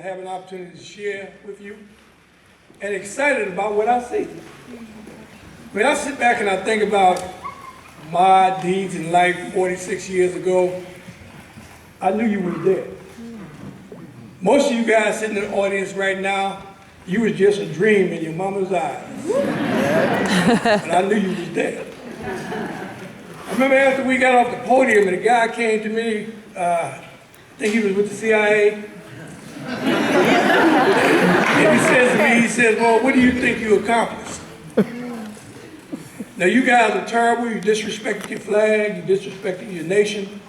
have an opportunity to share with you and excited about what I see. When I sit back and I think about my deeds in life 46 years ago, I knew you was there. Most of you guys sitting in the audience right now, you was just a dream in your mama's eyes. But I knew you was there. I remember after we got off the podium and the guy came to me, I think he was with the CIA. And he says to me, he says, well, what do you think you accomplished? Now you guys are terrible, you disrespected your flag, you disrespected your nation.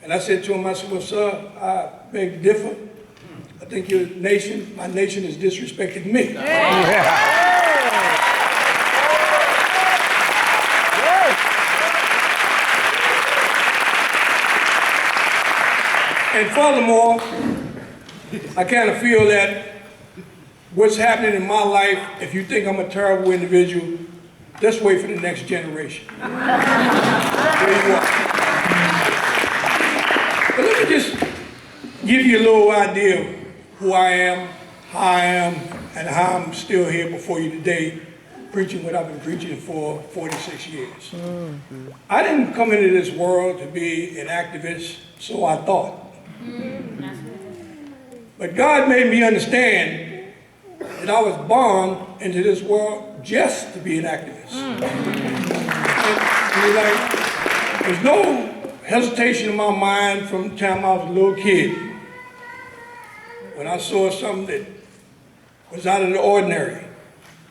And I said to him, I said, well, sir, I beg to differ. I think your nation, my nation has disrespected me. And furthermore, I kind of feel that what's happening in my life, if you think I'm a terrible individual, just wait for the next generation. There you are. But let me just give you a little idea of who I am, how I am, and how I'm still here before you today, preaching what I've been preaching for 46 years. I didn't come into this world to be an activist, so I thought. But God made me understand that I was born into this world just to be an activist. And there's no hesitation in my mind from the time I was a little kid. When I saw something that was out of the ordinary,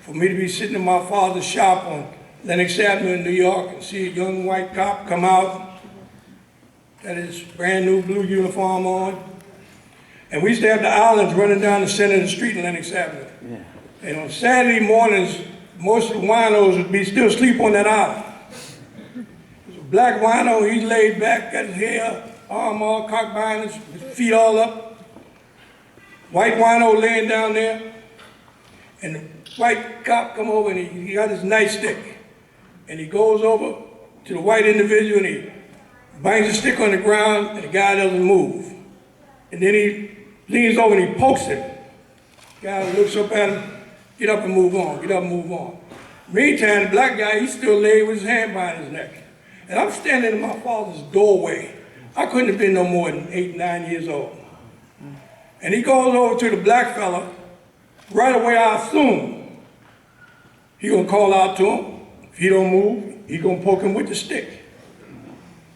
for me to be sitting in my father's shop on Lenox Avenue in New York and see a young white cop come out, got his brand new blue uniform on. And we used to have the islands running down the center of the street in Lenox Avenue. Yeah. And on Saturday mornings, most of the winos would be still asleep on that island. There's a black wino, he's laid back, got his hair, arm all cocked behind his feet all up. White wino laying down there. And the white cop come over and he got his nightstick. And he goes over to the white individual and he bangs the stick on the ground and the guy doesn't move. And then he leans over and he pokes him. The guy looks up at him, get up and move on, get up and move on. Meantime, the black guy, he's still laid with his hand behind his neck. And I'm standing in my father's doorway. I couldn't have been no more than 8, 9 years old. And he goes over to the black fella. Right away, I assume he gonna call out to him. If he don't move, he gonna poke him with the stick.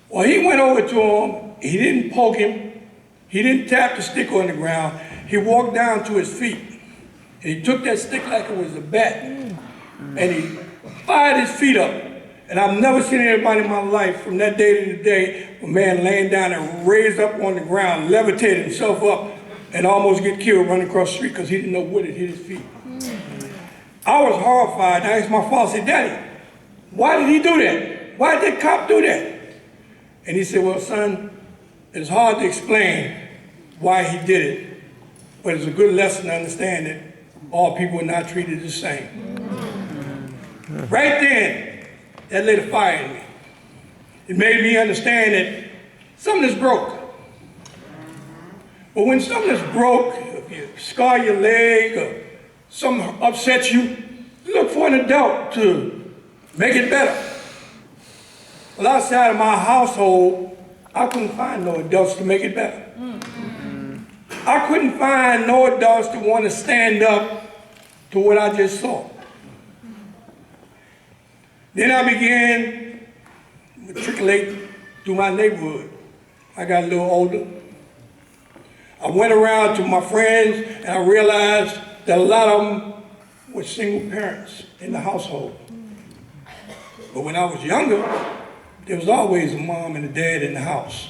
Well, he went over to him, he didn't poke him, he didn't tap the stick on the ground, he walked down to his feet, and he took that stick like it was a bat, and he fired his feet up. And I've never seen anybody in my life from that day to today, a man laying down and raised up on the ground, levitated himself up, and almost get killed running across the street because he didn't know what had hit his feet. I was horrified. I asked my father, I said, Daddy, why did he do that? Why did that cop do that? And he said, well, son, it's hard to explain why he did it, but it's a good lesson to understand that all people are not treated the same. Right then, that lit a fire in me. It made me understand that something is broke. But when something is broke, if you scar your leg or something upsets you, look for an adult to make it better. Well, outside of my household, I couldn't find no adults to make it better. I couldn't find no adults to want to stand up to what I just saw. Then I began to matriculate through my neighborhood. I got a little older. I went around to my friends and I realized that a lot of them were single parents in the household. But when I was younger, there was always a mom and a dad in the house,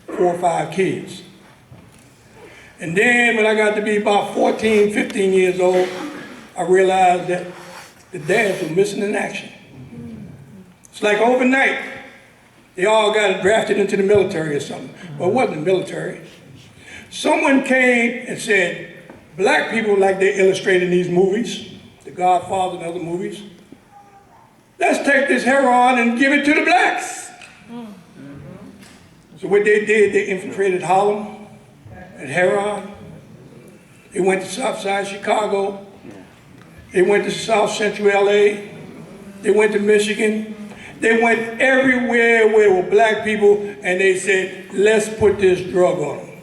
4 or 5 kids. And then when I got to be about 14, 15 years old, I realized that the dads were missing in action. It's like overnight, they all got drafted into the military or something. Well, it wasn't the military. Someone came and said, black people, like they illustrate in these movies, The Godfather and other movies, let's take this heroin and give it to the blacks. So what they did, they infiltrated Harlem and heroin, They went to Southside Chicago. They went to South Central LA. They went to Michigan. They went everywhere where there were black people, and they said, let's put this drug on them.